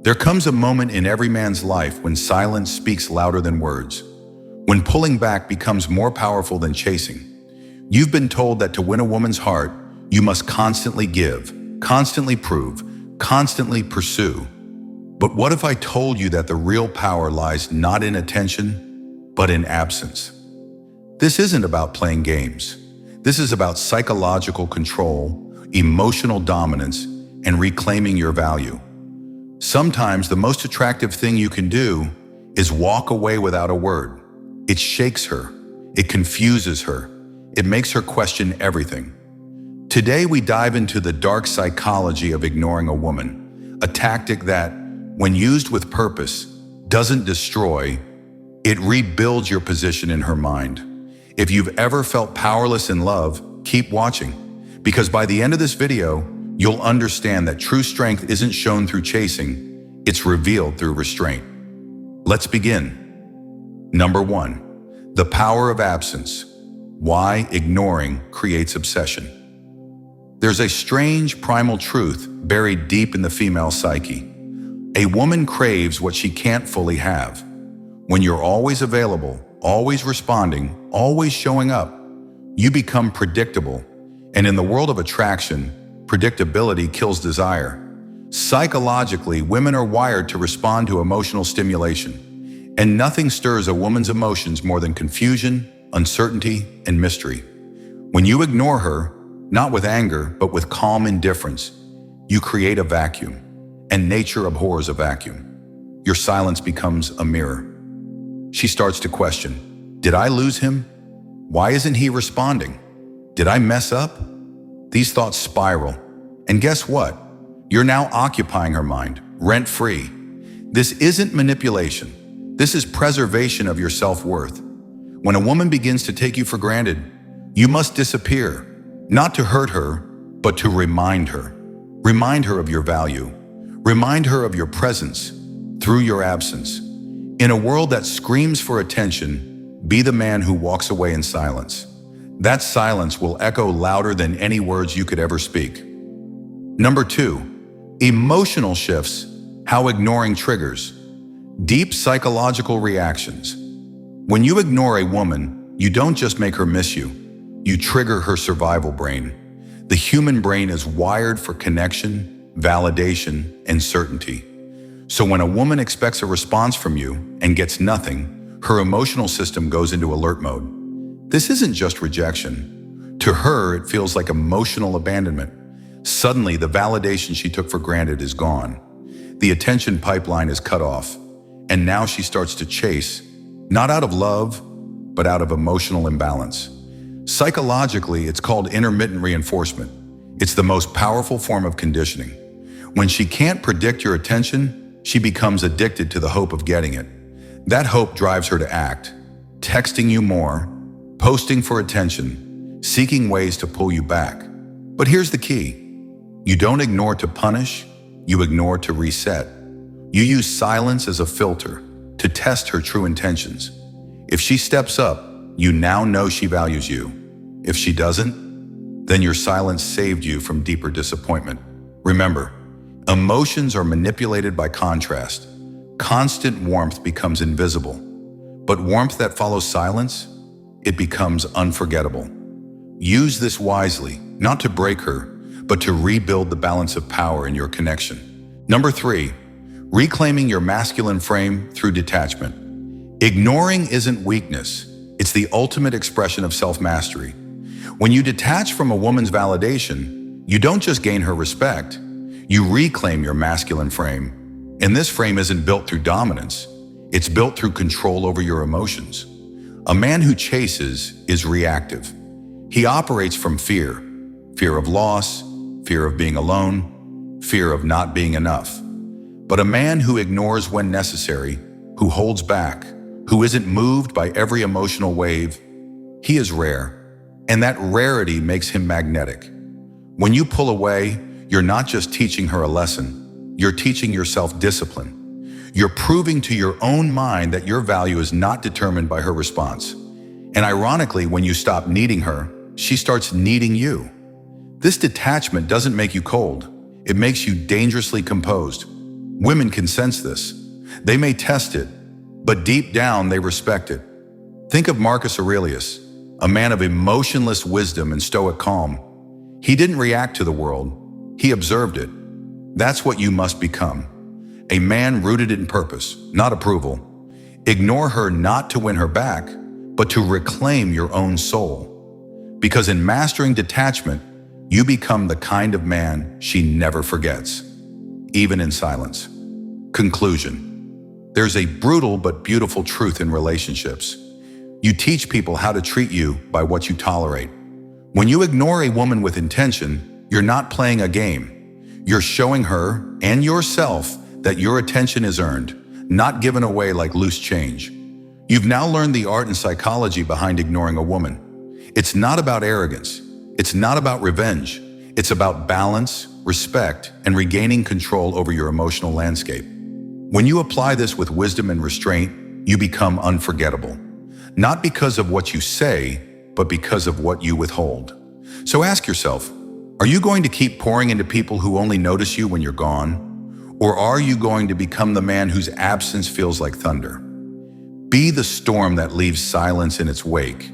There comes a moment in every man's life when silence speaks louder than words, when pulling back becomes more powerful than chasing. You've been told that to win a woman's heart, you must constantly give, constantly prove, constantly pursue. But what if I told you that the real power lies not in attention, but in absence? This isn't about playing games. This is about psychological control, emotional dominance, and reclaiming your value. Sometimes the most attractive thing you can do is walk away without a word. It shakes her. It confuses her. It makes her question everything. Today we dive into the dark psychology of ignoring a woman, a tactic that, when used with purpose, doesn't destroy, it rebuilds your position in her mind. If you've ever felt powerless in love, keep watching, because by the end of this video, you'll understand that true strength isn't shown through chasing, it's revealed through restraint. Let's begin. Number 1, the power of absence. Why ignoring creates obsession. There's a strange primal truth buried deep in the female psyche. A woman craves what she can't fully have. When you're always available, always responding, always showing up, you become predictable. And in the world of attraction, predictability kills desire. Psychologically, women are wired to respond to emotional stimulation, and nothing stirs a woman's emotions more than confusion, uncertainty, and mystery. When you ignore her, not with anger, but with calm indifference, you create a vacuum, and nature abhors a vacuum. Your silence becomes a mirror. She starts to question, did I lose him? Why isn't he responding? Did I mess up? These thoughts spiral, and guess what? You're now occupying her mind, rent-free. This isn't manipulation. This is preservation of your self-worth. When a woman begins to take you for granted, you must disappear, not to hurt her, but to remind her. Remind her of your value. Remind her of your presence through your absence. In a world that screams for attention, be the man who walks away in silence. That silence will echo louder than any words you could ever speak. Number 2, emotional shifts, how ignoring triggers. Deep psychological reactions. When you ignore a woman, you don't just make her miss you. You trigger her survival brain. The human brain is wired for connection, validation, and certainty. So when a woman expects a response from you and gets nothing, her emotional system goes into alert mode. This isn't just rejection. To her, it feels like emotional abandonment. Suddenly, the validation she took for granted is gone. The attention pipeline is cut off, and now she starts to chase, not out of love, but out of emotional imbalance. Psychologically, it's called intermittent reinforcement. It's the most powerful form of conditioning. When she can't predict your attention, she becomes addicted to the hope of getting it. That hope drives her to act, texting you more, posting for attention, seeking ways to pull you back. But here's the key. You don't ignore to punish, you ignore to reset. You use silence as a filter to test her true intentions. If she steps up, you now know she values you. If she doesn't, then your silence saved you from deeper disappointment. Remember, emotions are manipulated by contrast. Constant warmth becomes invisible, but warmth that follows silence, it becomes unforgettable. Use this wisely, not to break her, but to rebuild the balance of power in your connection. Number 3, reclaiming your masculine frame through detachment. Ignoring isn't weakness, it's the ultimate expression of self-mastery. When you detach from a woman's validation, you don't just gain her respect, you reclaim your masculine frame. And this frame isn't built through dominance, it's built through control over your emotions. A man who chases is reactive. He operates from fear. Fear of loss, fear of being alone, fear of not being enough. But a man who ignores when necessary, who holds back, who isn't moved by every emotional wave, he is rare. And that rarity makes him magnetic. When you pull away, you're not just teaching her a lesson, you're teaching yourself discipline. You're proving to your own mind that your value is not determined by her response. And ironically, when you stop needing her, she starts needing you. This detachment doesn't make you cold. It makes you dangerously composed. Women can sense this. They may test it, but deep down they respect it. Think of Marcus Aurelius, a man of emotionless wisdom and stoic calm. He didn't react to the world, he observed it. That's what you must become. A man rooted in purpose, not approval. Ignore her not to win her back, but to reclaim your own soul. Because in mastering detachment, you become the kind of man she never forgets, even in silence. Conclusion. There's a brutal but beautiful truth in relationships. You teach people how to treat you by what you tolerate. When you ignore a woman with intention, you're not playing a game. You're showing her and yourself that your attention is earned, not given away like loose change. You've now learned the art and psychology behind ignoring a woman. It's not about arrogance. It's not about revenge. It's about balance, respect, and regaining control over your emotional landscape. When you apply this with wisdom and restraint, you become unforgettable. Not because of what you say, but because of what you withhold. So ask yourself, are you going to keep pouring into people who only notice you when you're gone? Or are you going to become the man whose absence feels like thunder? Be the storm that leaves silence in its wake.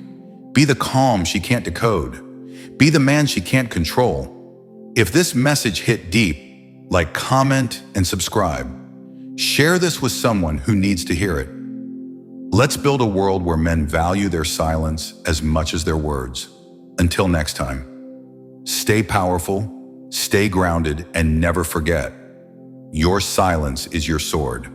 Be the calm she can't decode. Be the man she can't control. If this message hit deep, like, comment, and subscribe. Share this with someone who needs to hear it. Let's build a world where men value their silence as much as their words. Until next time, stay powerful, stay grounded, and never forget, your silence is your sword.